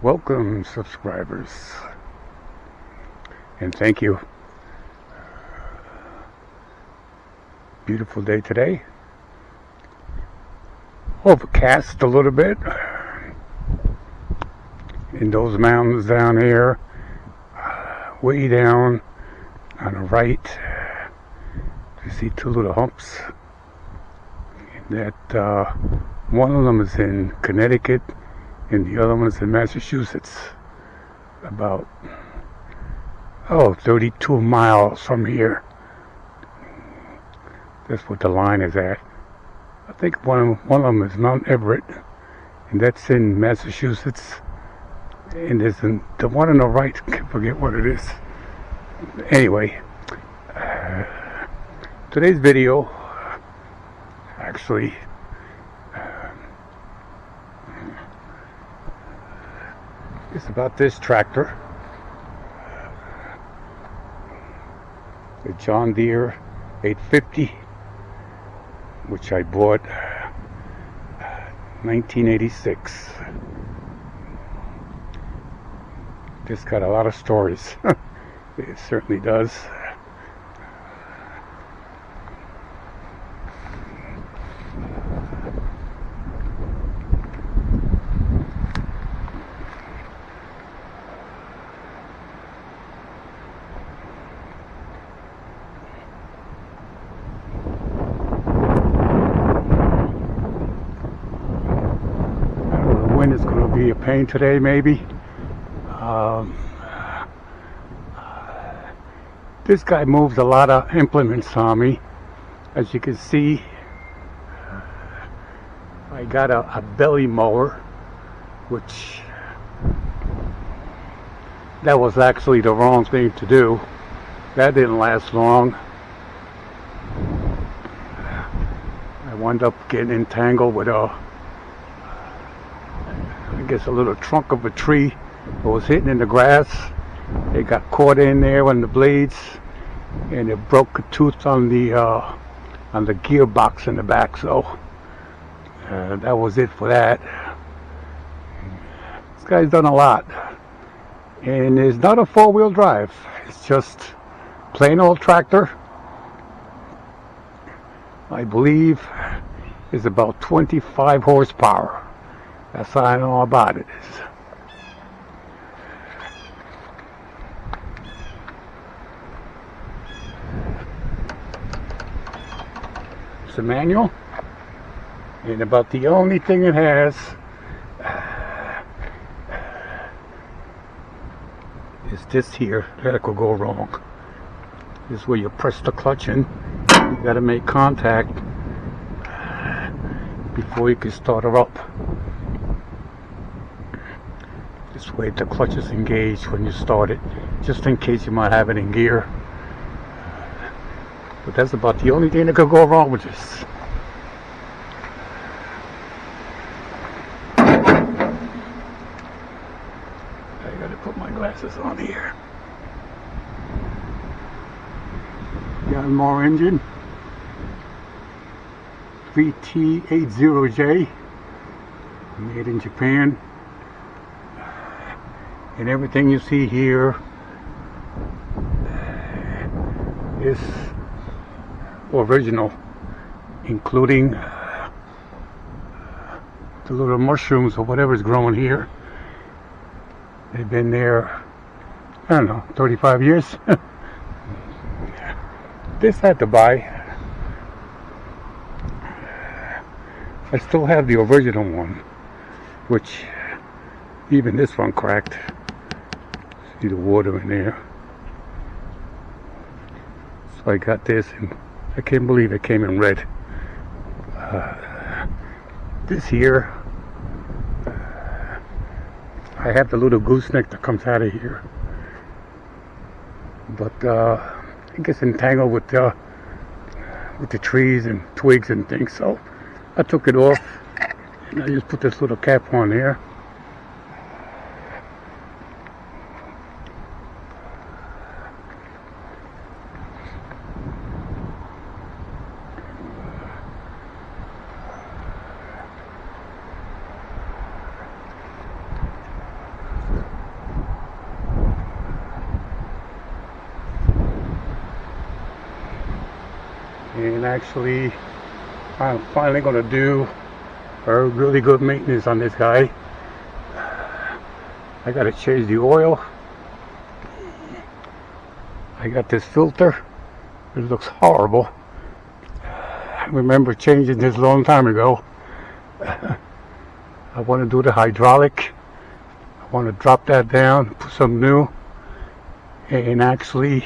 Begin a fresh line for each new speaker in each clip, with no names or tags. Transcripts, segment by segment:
Welcome, subscribers, and thank you. Beautiful day today. Overcast a little bit in those mountains down here, way down on the right. You see two little humps. That one of them is in Connecticut and the other one is in Massachusetts, about 32 miles from here. That's what the line is at. I think one of them is Mount Everett, and that's in Massachusetts. And there's the one on the right, I forget what it is. Anyway, today's video actually is about this tractor, the John Deere 850, which I bought 1986. This got a lot of stories. It certainly does. It's going to be a pain today, maybe. This guy moves a lot of implements on me. As you can see, I got a belly-mower, which that was actually the wrong thing to do. That didn't last long. I wound up getting entangled with I guess a little trunk of a tree that was hitting in the grass. It got caught in there on the blades, and it broke a tooth on the gearbox in the back. So that was it for that. This guy's done a lot, and it's not a four-wheel drive. It's just plain old tractor. I believe it's about 25 horsepower. That's all I know about it. It's a manual, and about the only thing it has is this here. That could go wrong. This is where you press the clutch in. You got to make contact before you can start her up. This way the clutch is engaged when you start it, just in case you might have it in gear. But that's about the only thing that could go wrong with this. I gotta put my glasses on here. More engine, 3T80J, made in Japan. And everything you see here is original, including the little mushrooms or whatever's growing here. They've been there, I don't know, 35 years. This I had to buy. I still have the original one, which even this one cracked. See the water in there. So I got this, and I can't believe it came in red. This here, I have the little gooseneck that comes out of here, but it gets entangled with the trees and twigs and things. So I took it off, and I just put this little cap on there. And actually I'm finally going to do a really good maintenance on this guy. I got to change the oil. I got this filter. It looks horrible. I remember changing this a long time ago. I want to do the hydraulic. I want to drop that down, put some new. And actually,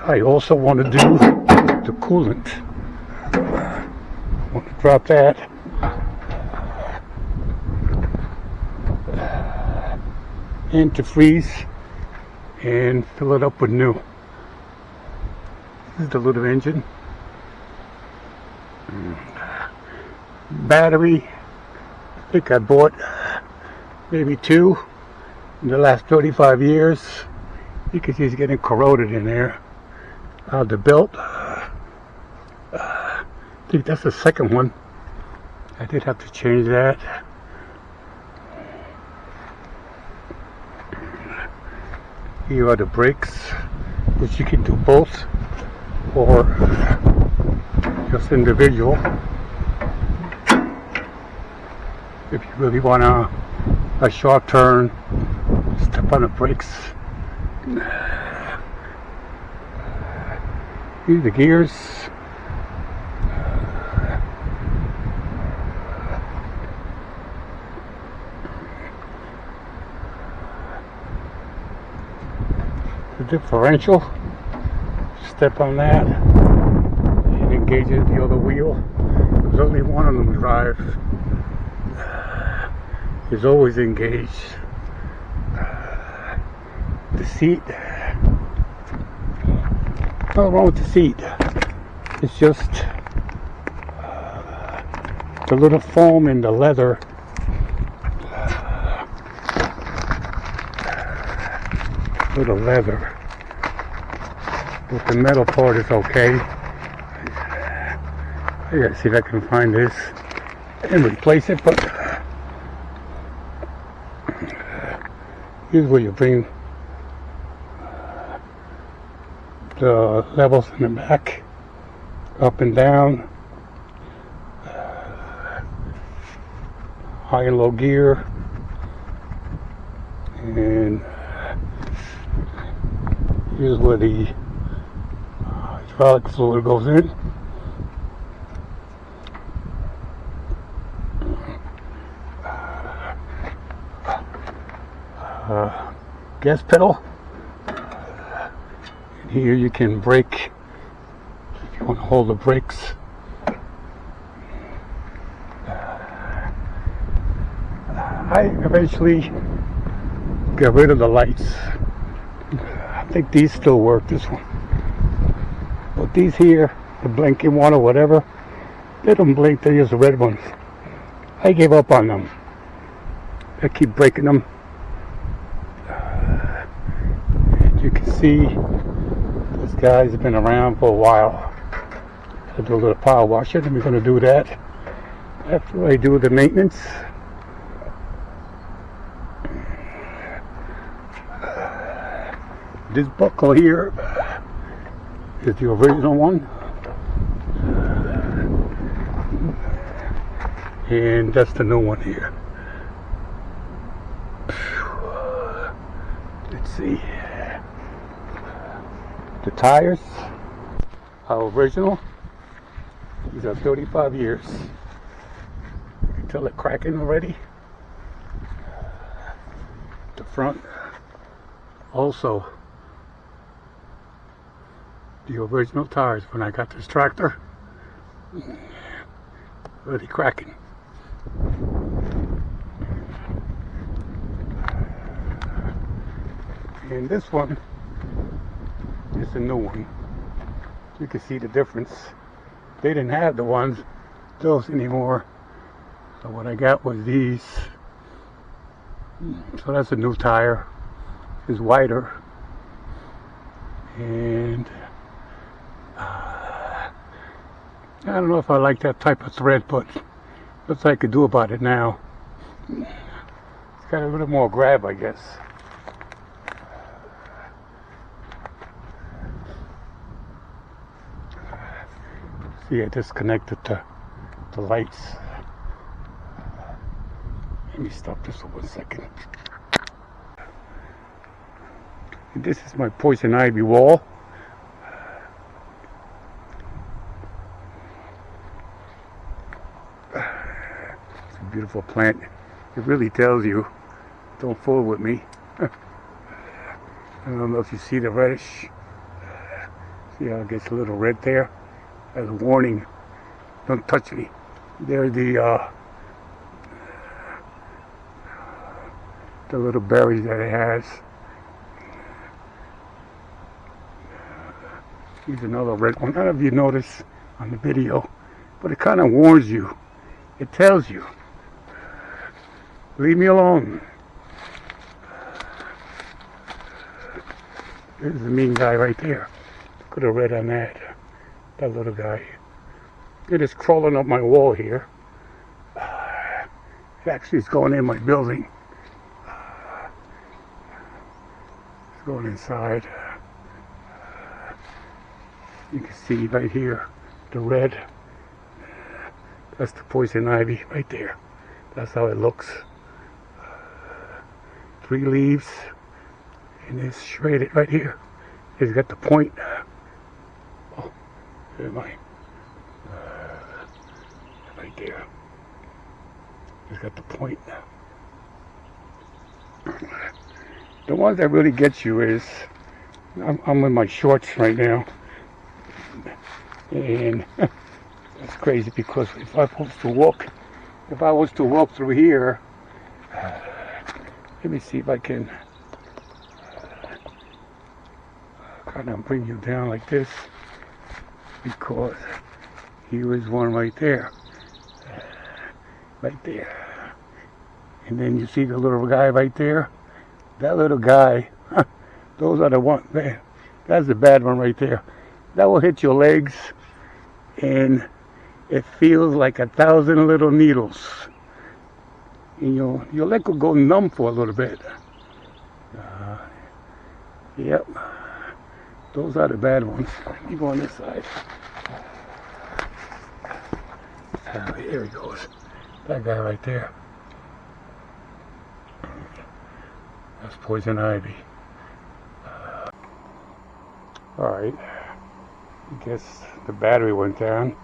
I also want to do the coolant. I want to drop that. Antifreeze and fill it up with new. This is the little engine. Battery, I think I bought maybe 2 in the last 35 years. You can see it's getting corroded in there. The belt, I think that's the second one. I did have to change that. Here are the brakes, which you can do both or just individual. If you really want a sharp turn, step on the brakes. Here's the gears. The differential. Step on that. It engages the other wheel. There's only one of them drive. Is always engaged. The seat. Nothing wrong with the seat. It's just the little foam in the leather. Little leather. But the metal part is okay. I gotta see if I can find this and replace it, but here's where you bring the levels in the back, up and down, high and low gear, and here's where the hydraulic fluid goes in. Gas pedal. And here you can brake if you want to hold the brakes. I eventually got rid of the lights. I think these still work, this one. But these here, the blinking one or whatever, they don't blink, they're just red ones. I gave up on them. I keep breaking them. You can see this guy's been around for a while. I'll do a little power washing, and we're going to do that after I do the maintenance. This buckle here is the original one, and that's the new one here. Let's see. The tires are original. These are 35 years. You can tell they're cracking already. The front also the original tires when I got this tractor. Already cracking. And this one is a new one. You can see the difference. They didn't have those anymore. So what I got was these. So that's a new tire. It's wider. And I don't know if I like that type of thread, but what's I could do about it now? It's got a little more grab, I guess. See, I disconnected the lights. Let me stop this for 1 second. And this is my poison ivy wall. It's a beautiful plant. It really tells you, don't fool with me. I don't know if you see the reddish. See how it gets a little red there? As a warning, don't touch me. There's the little berries that it has. Here's another red one. I don't know if you notice on the video, but it kind of warns you. It tells you, leave me alone. There's the mean guy right there. Could have read on that little guy. It is crawling up my wall here. It actually is going in my building. It's going inside. You can see right here the red. That's the poison ivy right there. That's how it looks. 3 leaves, and it's shredded right here. It's got the point. Oh, where am I? Right there. It's got the point. The ones that really get you is, I'm in my shorts right now, and that's crazy because if I was to walk through here, let me see if I can kind of bring you down like this, because here is one right there, and then you see the little guy right there. That little guy, those are the ones. That's the bad one right there. That will hit your legs, and it feels like 1,000 little needles. And your leg will go numb for a little bit. Yep. Those are the bad ones. Let me go on this side. Here he goes. That guy right there. That's poison ivy. Alright. I guess the battery went down.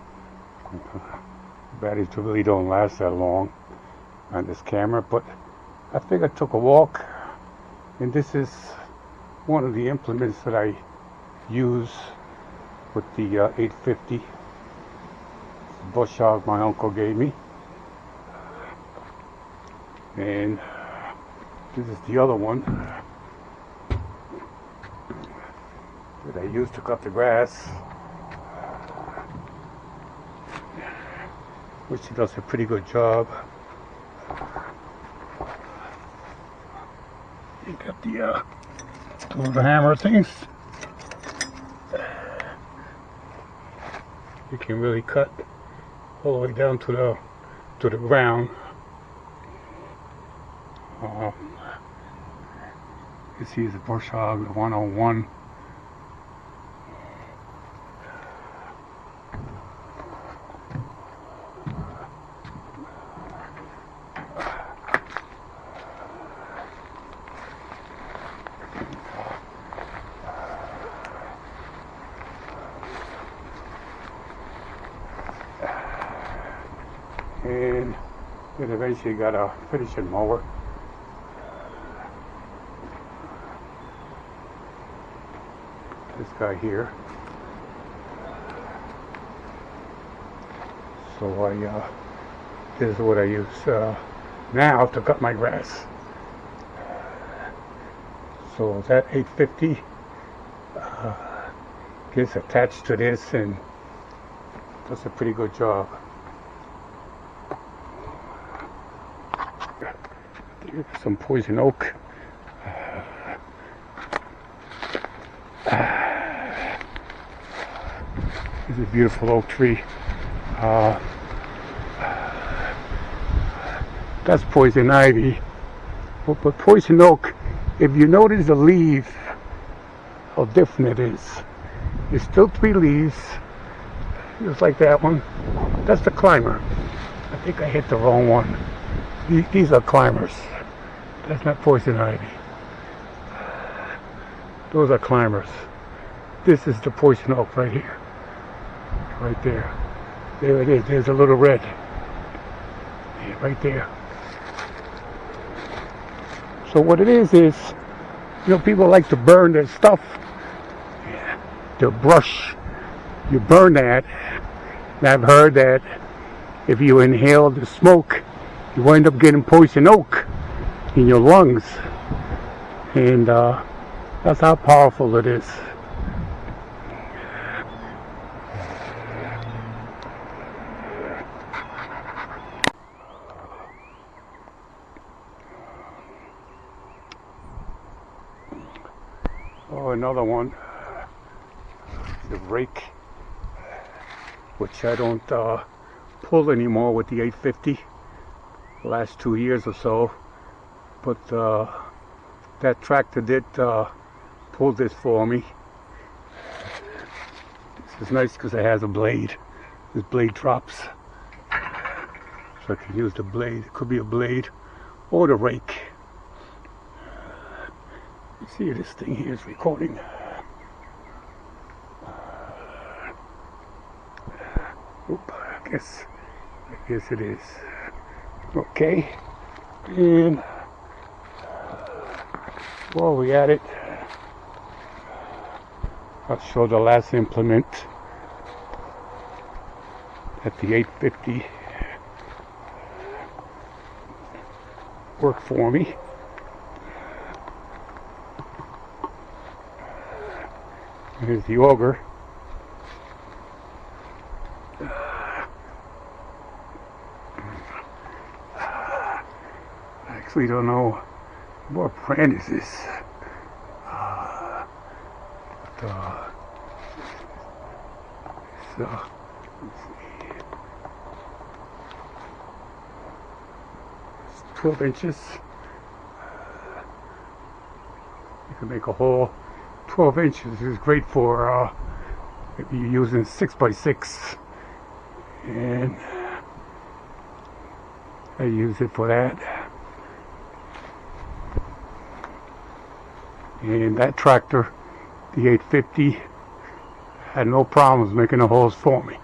Batteries really don't last that long on this camera, but I think I took a walk, and this is one of the implements that I use with the 850 bush hog my uncle gave me, and this is the other one that I use to cut the grass, which he does a pretty good job. You got the little hammer things. You can really cut all the way down to the ground. You see the bush hog, the 101. And then eventually got a finishing mower. This guy here. So this is what I use now to cut my grass. So that 850 gets attached to this and does a pretty good job. Here's some poison oak. This is a beautiful oak tree. That's poison ivy. But poison oak, if you notice the leaves, how different it is. There's still 3 leaves, just like that one. That's the climber. I think I hit the wrong one. These are climbers. That's not poison ivy. Those are climbers. This is the poison oak right here. Right there. There it is. There's a little red. Yeah, right there. So what it is, you know, people like to burn their stuff. The brush, you burn that. And I've heard that if you inhale the smoke, you wind up getting poison oak in your lungs. And that's how powerful it is. Oh, another one, the Rake, which I don't pull anymore with the 850 the last 2 years or so, but that tractor did pull this for me. This is nice because it has a blade. This blade drops, so I can use the blade. It could be a blade or the rake. You see, this thing here is recording. Oop, I guess it is. Okay, and while we at it, I'll show the last implement that the 850 worked for me. Here's the Ogre. I actually don't know what brand is this. So, let's see. It's 12 inches. You can make a hole. 12 inches is great for if you're using 6x6, and I use it for that. And that tractor, the 850, had no problems making the holes for me.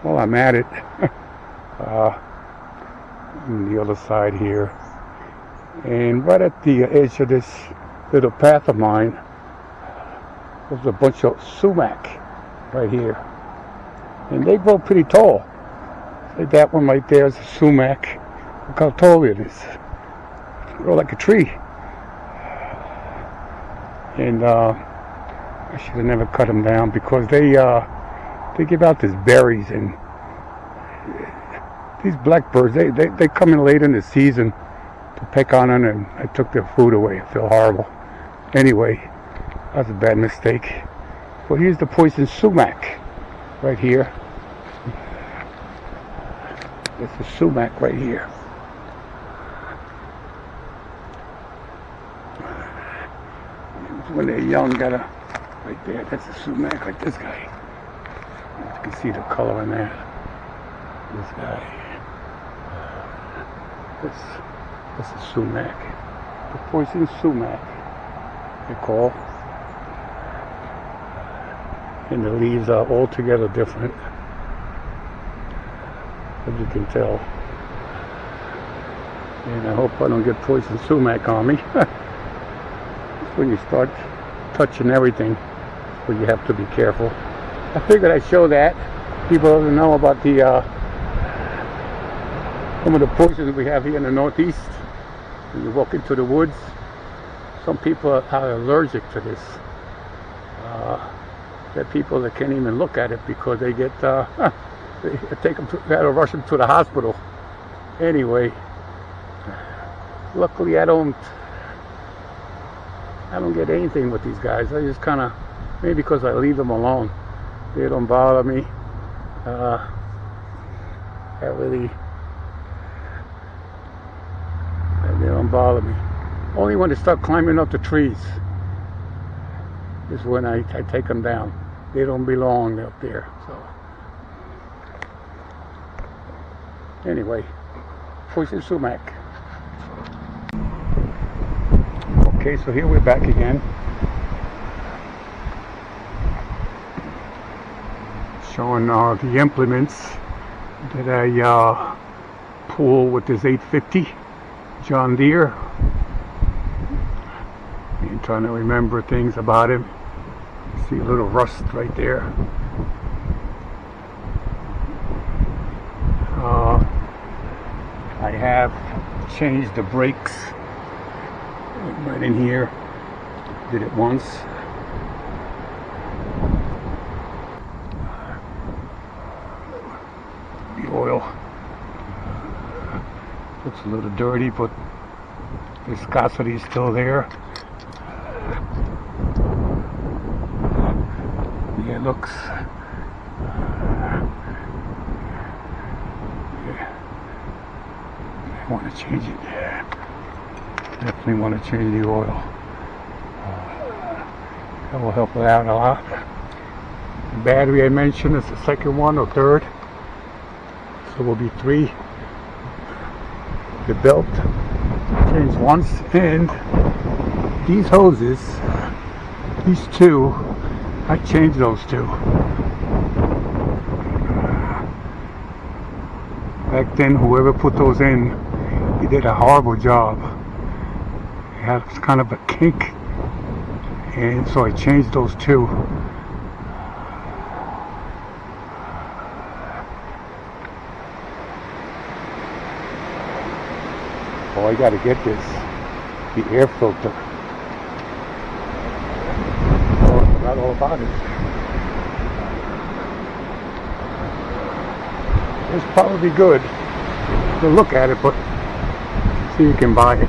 Well, I'm at it. On the other side here, and right at the edge of this little path of mine, there's a bunch of sumac right here, and they grow pretty tall. Like that one right there is a sumac. Look how tall it is. They grow like a tree. And I should have never cut them down because they give out these berries, and these blackbirds, they come in late in the season to peck on them, and I took their food away. I feel horrible. Anyway, that's a bad mistake. Well, here's the poison sumac right here. It's the sumac right here. When they're young, right there, that's a sumac, like this guy. You can see the color in that. This guy. This is sumac. The poison sumac, they call. And the leaves are altogether different, as you can tell. And I hope I don't get poison sumac on me. When you start touching everything, so you have to be careful. I figured I'd show that. People don't know about the some of the poisons we have here in the Northeast. When you walk into the woods, some people are allergic to this. There are people that can't even look at it because they get they take them gotta rush them to the hospital. Anyway, luckily I don't get anything with these guys. I just kind of, maybe because I leave them alone, they don't bother me. They don't bother me. Only when they start climbing up the trees is when I take them down. They don't belong up there. So anyway, pushing Sumac. Okay, so here we're back again. Showing the implements that I pull with this 850 John Deere. And trying to remember things about him. See a little rust right there. I have changed the brakes right in here. Did it once. The oil looks a little dirty, but viscosity is still there. Yeah, it looks I want to change it. Definitely want to change the oil. That will help it out a lot. The battery I mentioned is the second one or third, so will be 3. The belt changed once, and these hoses, these 2, I changed those 2. Back then, whoever put those in, he did a horrible job. It had kind of a kink, and so I changed those 2. Oh, I gotta get this, the air filter. Oh, I forgot all about it. It's probably good to look at it, but see, you can buy it.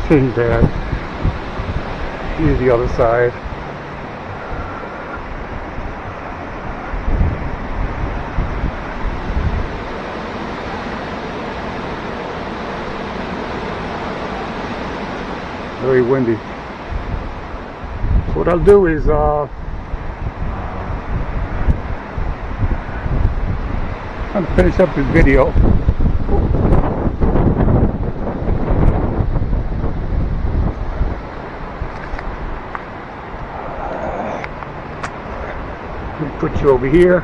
Change that. Here's the other side. Very windy. So what I'll do is I'm gonna finish up this video. Let me put you over here.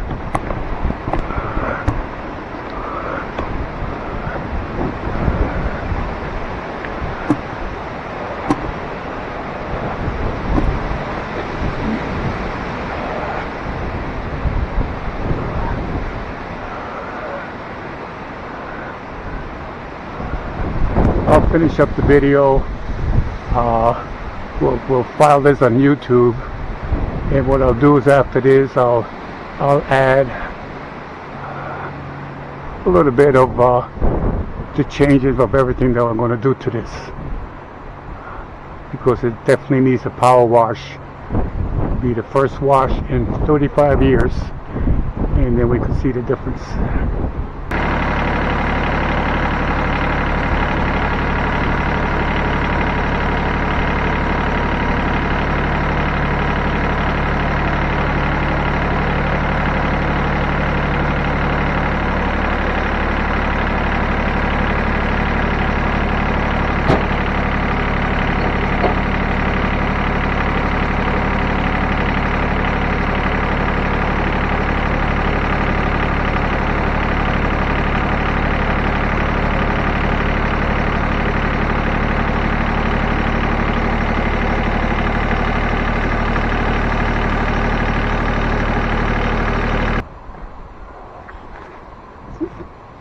I'll finish up the video. We'll file this on YouTube, and what I'll do is after this I'll add a little bit of the changes of everything that I'm going to do to this, because it definitely needs a power wash. It'll be the first wash in 35 years, and then we can see the difference.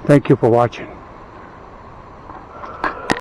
Thank you for watching.